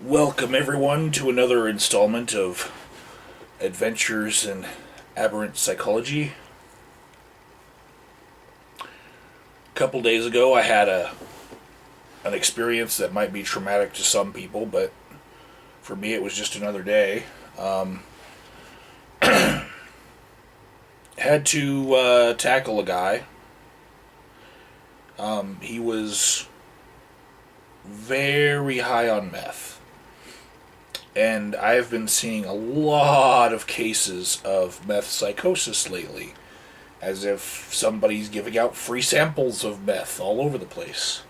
Welcome, everyone, to another installment of Adventures in Aberrant Psychology. A couple days ago, I had an experience that might be traumatic to some people, but for me, it was just another day. Had to tackle a guy. He was very high on meth. And I've been seeing a lot of cases of meth psychosis lately, as if somebody's giving out free samples of meth all over the place.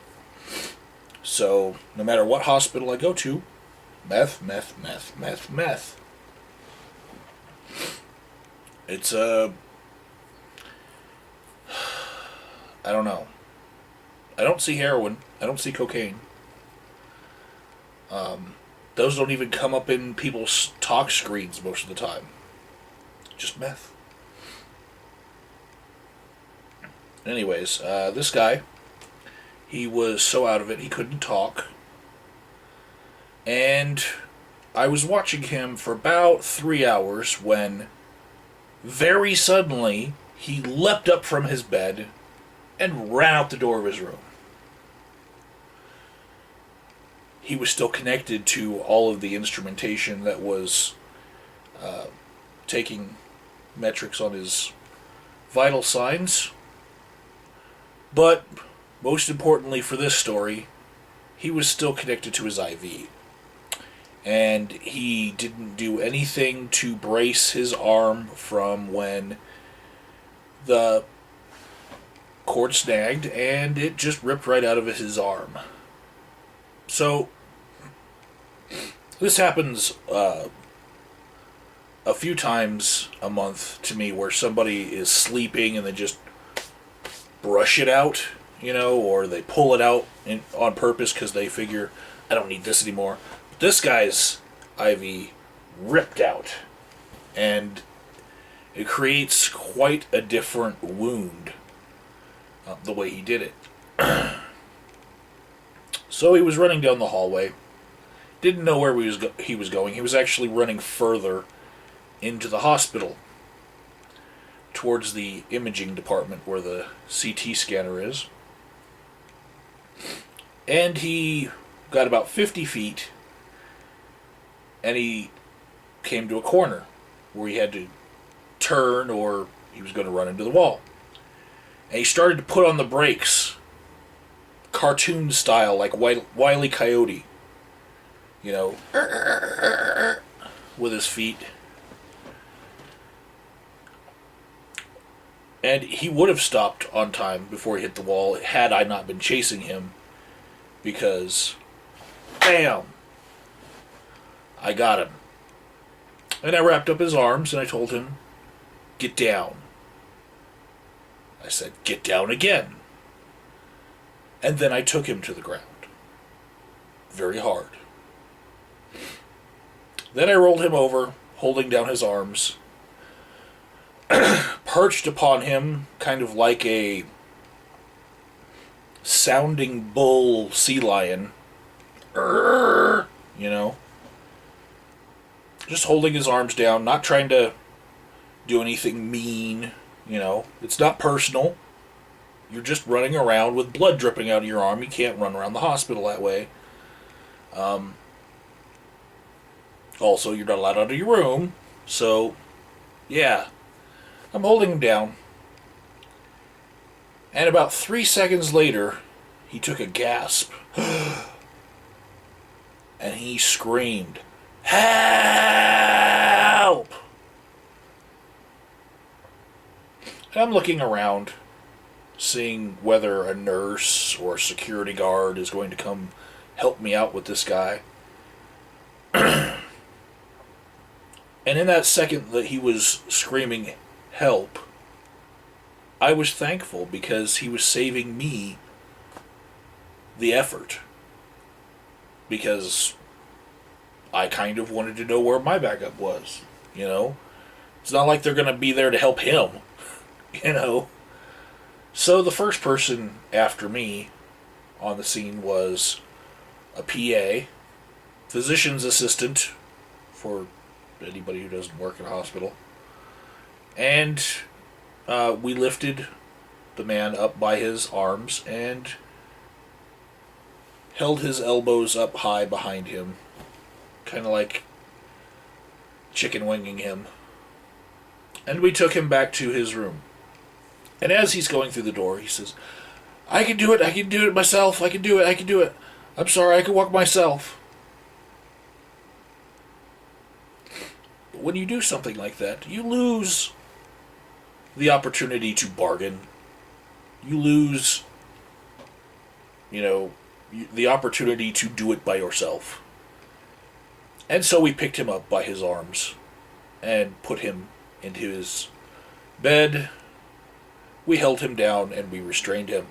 So, no matter what hospital I go to, meth, meth, meth, meth, meth. It's I don't know. I don't see heroin. I don't see cocaine. Those don't even come up in people's talk screens most of the time. Just meth. Anyways, this guy, he was so out of it he couldn't talk. And I was watching him for about 3 hours when very suddenly he leapt up from his bed and ran out the door of his room. He was still connected to all of the instrumentation that was taking metrics on his vital signs. But most importantly for this story, he was still connected to his IV. And he didn't do anything to brace his arm from when the cord snagged, and it just ripped right out of his arm. So, this happens a few times a month to me, where somebody is sleeping and they just brush it out, or they pull it out on purpose because they figure, I don't need this anymore. But this guy's IV ripped out, and it creates quite a different wound, the way he did it. So he was running down the hallway. Didn't know where he was going. He was actually running further into the hospital, towards the imaging department where the CT scanner is. And he got about 50 feet, and he came to a corner where he had to turn or he was going to run into the wall. And he started to put on the brakes, cartoon style, like Wile E. Coyote, with his feet. And he would have stopped on time before he hit the wall had I not been chasing him, because, bam, I got him. And I wrapped up his arms and I told him, get down. I said, get down again. And then I took him to the ground. Very hard. Then I rolled him over, holding down his arms, perched upon him, kind of like a sounding bull sea lion. Just holding his arms down, not trying to do anything mean, It's not personal. You're just running around with blood dripping out of your arm. You can't run around the hospital that way. Also, you're not allowed out of your room. So, yeah. I'm holding him down. And about 3 seconds later, he took a gasp. And he screamed, "Help!" And I'm looking around, seeing whether a nurse or a security guard is going to come help me out with this guy. And in that second that he was screaming, "Help," I was thankful, because he was saving me the effort. Because I kind of wanted to know where my backup was, It's not like they're going to be there to help him, So the first person after me on the scene was a PA, physician's assistant for anybody who doesn't work in a hospital. And we lifted the man up by his arms and held his elbows up high behind him, kind of like chicken winging him. And we took him back to his room. And as he's going through the door, he says, I can do it myself, I can do it. I'm sorry, I can walk myself. But when you do something like that, you lose the opportunity to bargain. You lose, the opportunity to do it by yourself. And so we picked him up by his arms and put him into his bed. We held him down and we restrained him.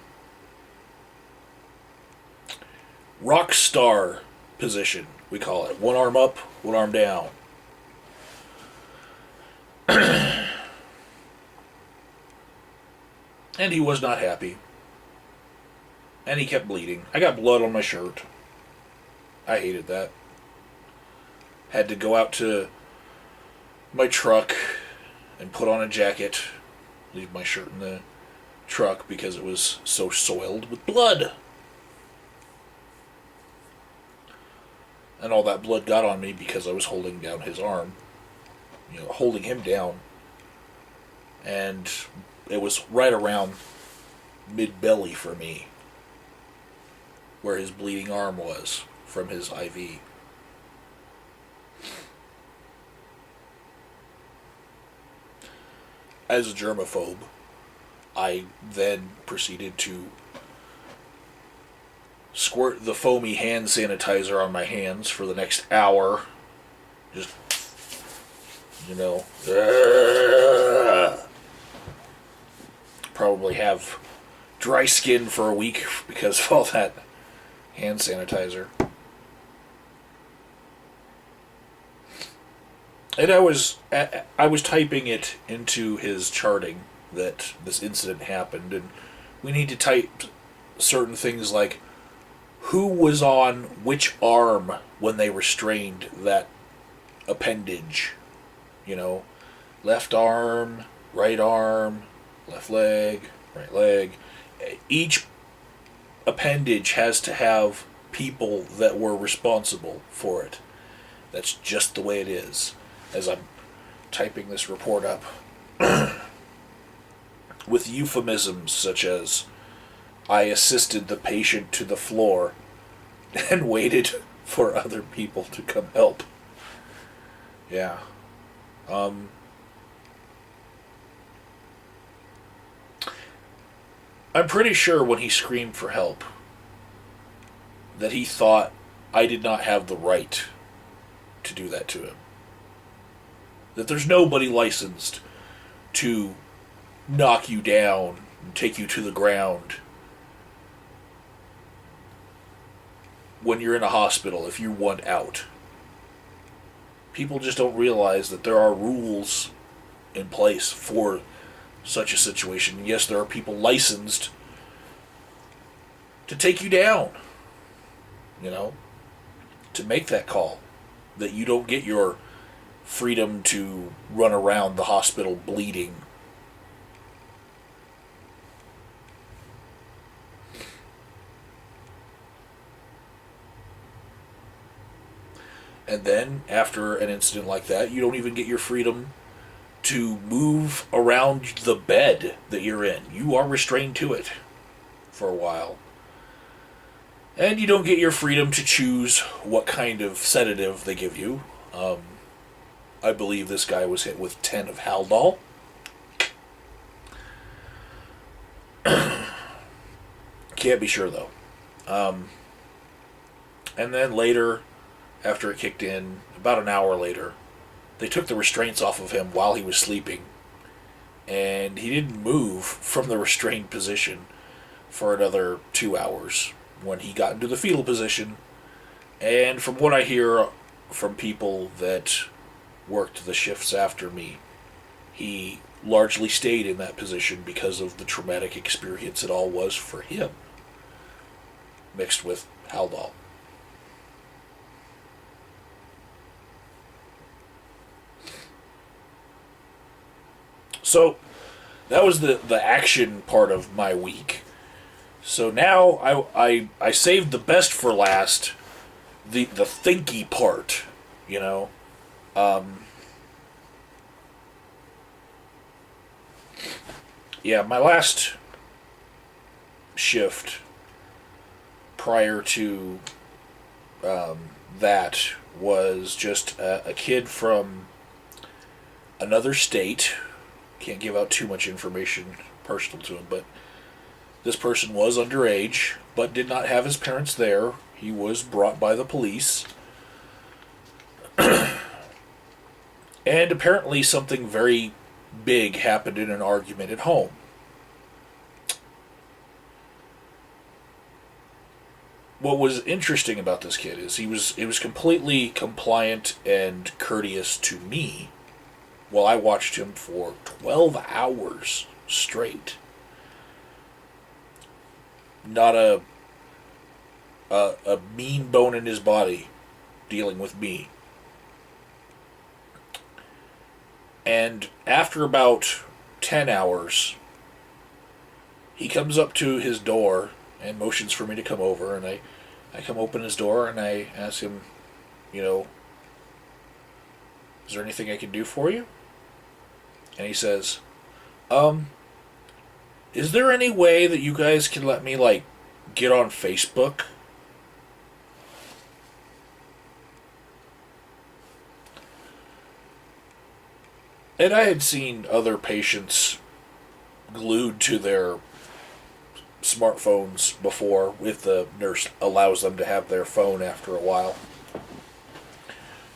Rock star position, we call it. One arm up, one arm down. And he was not happy. And he kept bleeding. I got blood on my shirt. I hated that. Had to go out to my truck and put on a jacket. Leave my shirt in the truck because it was so soiled with blood. And all that blood got on me because I was holding down his arm. Holding him down. And it was right around mid-belly for me, where his bleeding arm was from his IV. As a germaphobe, I then proceeded to squirt the foamy hand sanitizer on my hands for the next hour. Just, probably have dry skin for a week because of all that hand sanitizer. And I was typing it into his charting that this incident happened, and we need to type certain things like who was on which arm when they restrained that appendage. Left arm, left leg, right leg. Each appendage has to have people that were responsible for it. That's just the way it is. As I'm typing this report up, with euphemisms such as, I assisted the patient to the floor and waited for other people to come help. Yeah. I'm pretty sure when he screamed for help that he thought I did not have the right to do that to him. That there's nobody licensed to knock you down and take you to the ground when you're in a hospital if you want out. People just don't realize that there are rules in place for such a situation. Yes, there are people licensed to take you down, to make that call, that you don't get your freedom to run around the hospital bleeding. And then, after an incident like that, you don't even get your freedom to move around the bed that you're in. You are restrained to it for a while. And you don't get your freedom to choose what kind of sedative they give you. I believe this guy was hit with 10 of Haldol. Can't be sure, though. And then later, after it kicked in, about an hour later, they took the restraints off of him while he was sleeping. And he didn't move from the restrained position for another 2 hours when he got into the fetal position. And from what I hear from people that worked the shifts after me, he largely stayed in that position because of the traumatic experience it all was for him, mixed with Haldol. So that was the action part of my week. So now I saved the best for last, the thinky part, you know. Yeah, my last shift prior to that was just a kid from another state. Can't give out too much information personal to him, but this person was underage, but did not have his parents there. He was brought by the police. And apparently something very big happened in an argument at home. What was interesting about this kid is he was completely compliant and courteous to me while I watched him for 12 hours straight. Not a mean bone in his body dealing with me. And after about 10 hours, he comes up to his door and motions for me to come over, and I come open his door and I ask him, you know, is there anything I can do for you? And he says, is there any way that you guys can let me, like, get on Facebook? And I had seen other patients glued to their smartphones before if the nurse allows them to have their phone after a while.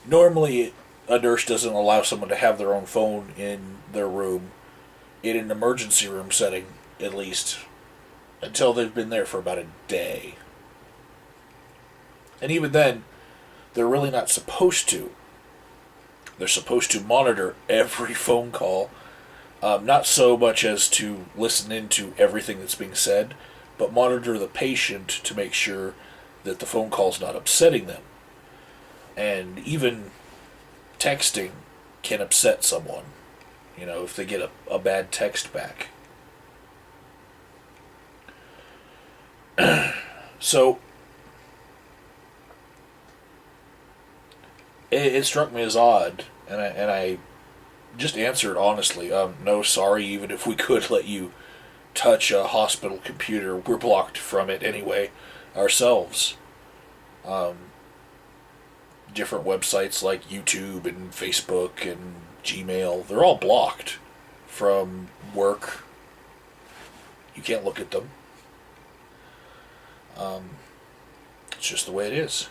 Normally, a nurse doesn't allow someone to have their own phone in their room, in an emergency room setting, at least, until they've been there for about a day. And even then, they're really not supposed to. They're supposed to monitor every phone call, not so much as to listen into everything that's being said, but monitor the patient to make sure that the phone call's not upsetting them. And even texting can upset someone, you know, if they get a bad text back. So, it struck me as odd, and I just answered honestly, no, sorry, even if we could let you touch a hospital computer, we're blocked from it anyway, ourselves. Different websites like YouTube and Facebook and Gmail, they're all blocked from work. You can't look at them. It's just the way it is.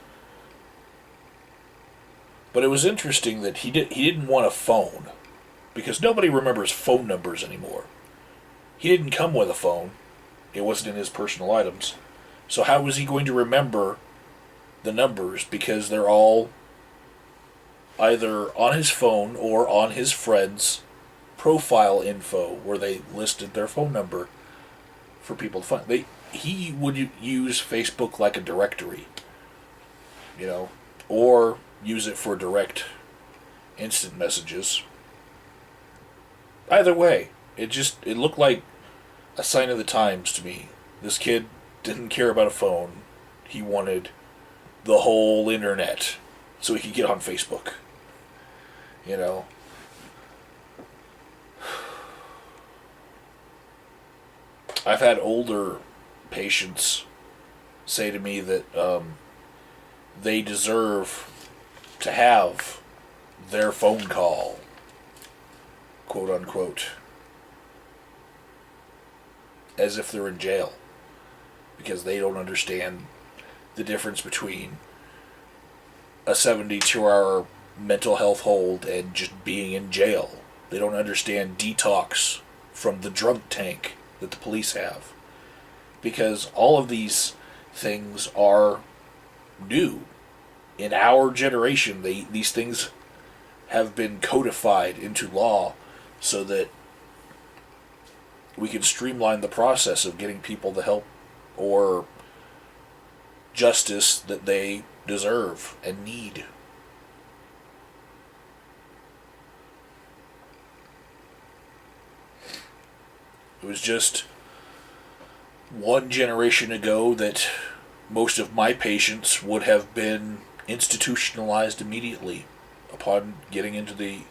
But it was interesting that he didn't want a phone, because nobody remembers phone numbers anymore. He didn't come with a phone. It wasn't in his personal items. So how was he going to remember the numbers? Because they're all either on his phone or on his friend's profile info, where they listed their phone number for people to find. He would use Facebook like a directory, you know, or use it for direct instant messages. Either way, it looked like a sign of the times to me. This kid didn't care about a phone. He wanted the whole internet so he could get on Facebook. You know. I've had older patients say to me that they deserve to have their phone call, quote unquote, as if they're in jail, because they don't understand the difference between a 72-hour mental health hold and just being in jail. They don't understand detox from the drug tank that the police have, because all of these things are new. In our generation, these things have been codified into law so that we can streamline the process of getting people the help or justice that they deserve and need. It was just one generation ago that most of my patients would have been institutionalized immediately upon getting into the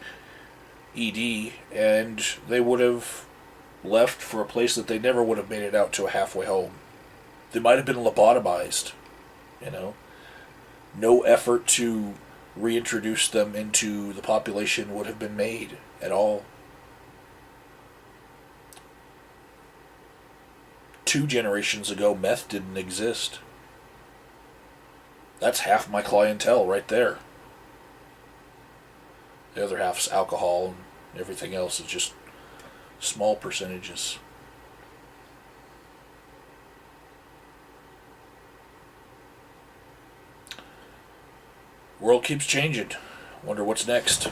ED, and they would have left for a place that they never would have made it out to a halfway home. They might have been lobotomized, you know. No effort to reintroduce them into the population would have been made at all. 2 generations ago, meth didn't exist. That's half my clientele right there. The other half's alcohol, and everything else is just small percentages. World keeps changing. Wonder what's next.